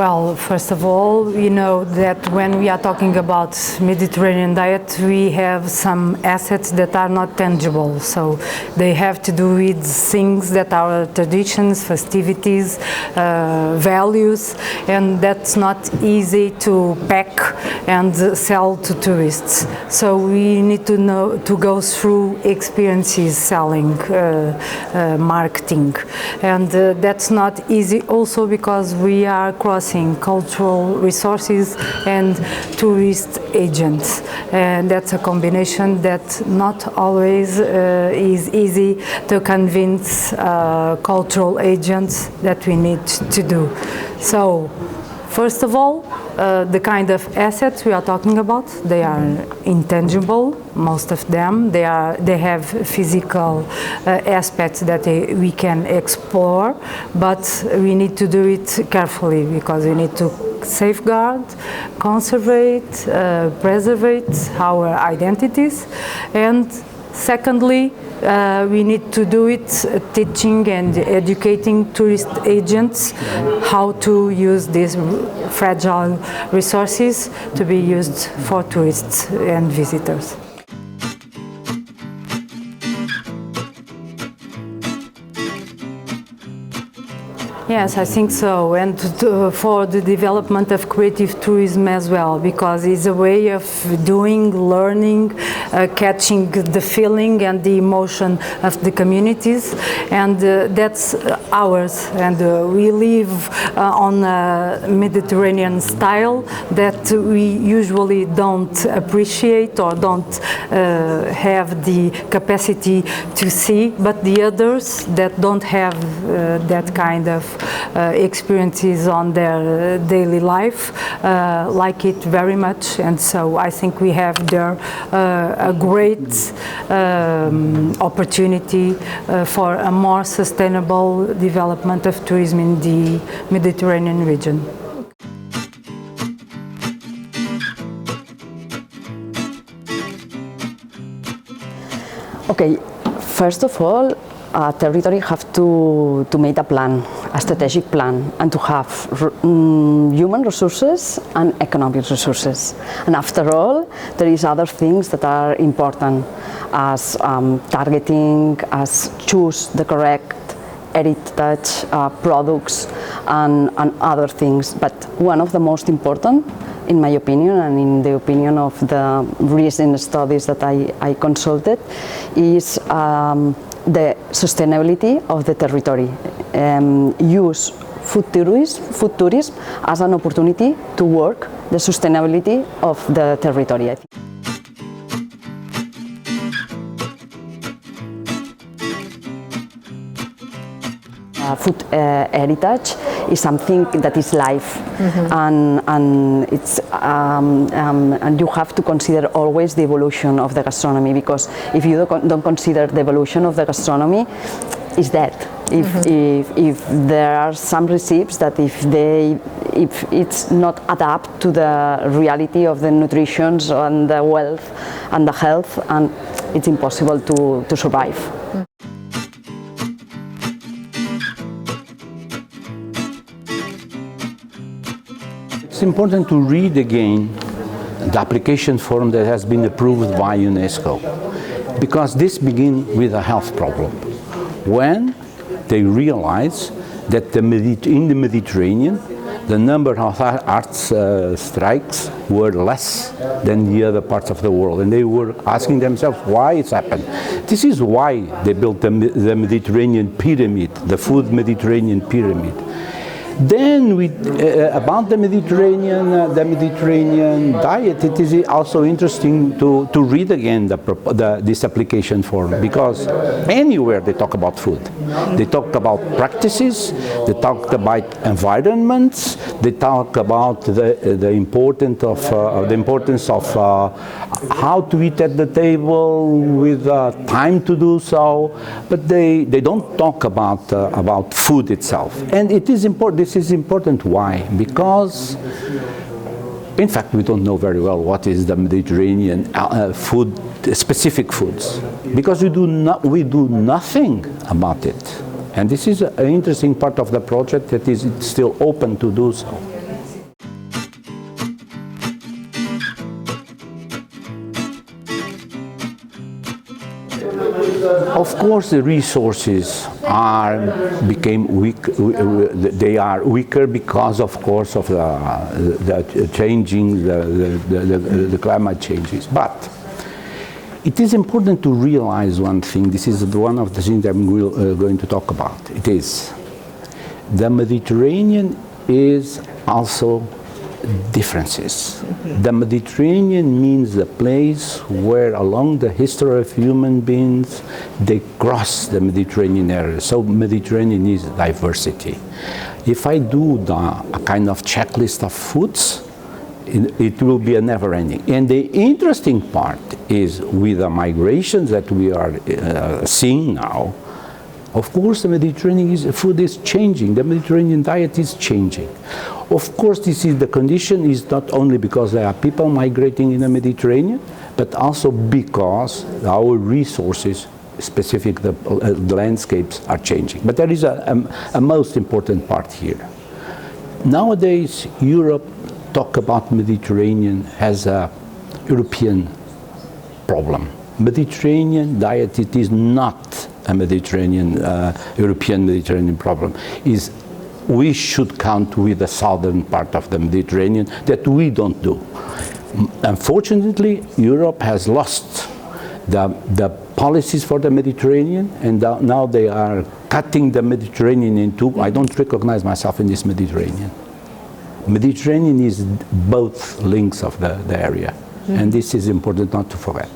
Well, first of all, you know that when we are talking about Mediterranean diet, we have some assets that are not tangible. So they have to do with things that are traditions, festivities, values, and that's not easy to pack and sell to tourists. So we need to know to go through experiences selling, marketing, and that's not easy also because we are crossing cultural resources and tourist agents, and that's a combination that not always is easy to convince cultural agents that we need to do. So first of all, the kind of assets we are talking about, they are intangible, most of them. They have physical aspects that we can explore, but we need to do it carefully because we need to safeguard, conserve, preserve our identities, and secondly, we need to do it teaching and educating tourist agents how to use these fragile resources to be used for tourists and visitors. Yes, I think so, and for the development of creative tourism as well, because it's a way of doing, learning, catching the feeling and the emotion of the communities, and that's ours, and we live on a Mediterranean style that we usually don't appreciate or don't have the capacity to see, but the others that don't have that kind of experiences on their daily life like it very much, and so I think we have there a great opportunity for a more sustainable development of tourism in the Mediterranean region. Okay, first of all, a territory have to make a plan, a strategic plan, and to have human resources and economic resources. And after all, there is other things that are important, as targeting, as choose the correct heritage products and other things. But one of the most important, in my opinion, and in the opinion of the recent studies that I consulted, is the sustainability of the territory. Use food tourism as an opportunity to work the sustainability of the territory. Food heritage is something that is life, and it's and you have to consider always the evolution of the gastronomy, because if you don't consider the evolution of the gastronomy, it's dead. If there are some recipes that if it's not adapt to the reality of the nutrition and the wealth and the health, and it's impossible to survive. It's important to read again the application form that has been approved by UNESCO, because this begins with a health problem. When they realize that in the Mediterranean, the number of heart strikes were less than the other parts of the world, and they were asking themselves why it's happened. This is why they built the Mediterranean pyramid, the food Mediterranean pyramid. Then about the Mediterranean diet, it is also interesting to read again this application form, because anywhere they talk about food, they talk about practices, they talk about environments, they talk about the importance of how to eat at the table with time to do so, but they don't talk about food itself, and it is important. This is important. Why? Because, in fact, we don't know very well what is the Mediterranean food, specific foods, because we do nothing about it. And this is an interesting part of the project that is still open to do so. Of course, the resources became weak. They are weaker because, of course, of the changing, the climate changes. But it is important to realize one thing. This is one of the things I'm going to talk about. It is the Mediterranean is also differences. The Mediterranean means the place where along the history of human beings they cross the Mediterranean area. So Mediterranean is diversity. If I do a kind of checklist of foods, it will be a never ending. And the interesting part is with the migrations that we are seeing now, of course the Mediterranean food is changing, the Mediterranean diet is changing. Of course, this is the condition is not only because there are people migrating in the Mediterranean, but also because our resources, specific the landscapes are changing. But there is a most important part here. Nowadays, Europe talk about Mediterranean as a European problem. Mediterranean diet, it is not a Mediterranean, European Mediterranean problem. We should count with the southern part of the Mediterranean that we don't do. Unfortunately, Europe has lost the policies for the Mediterranean, and now they are cutting the Mediterranean in two. I don't recognize myself in this Mediterranean. Mediterranean is both links of the area, and this is important not to forget.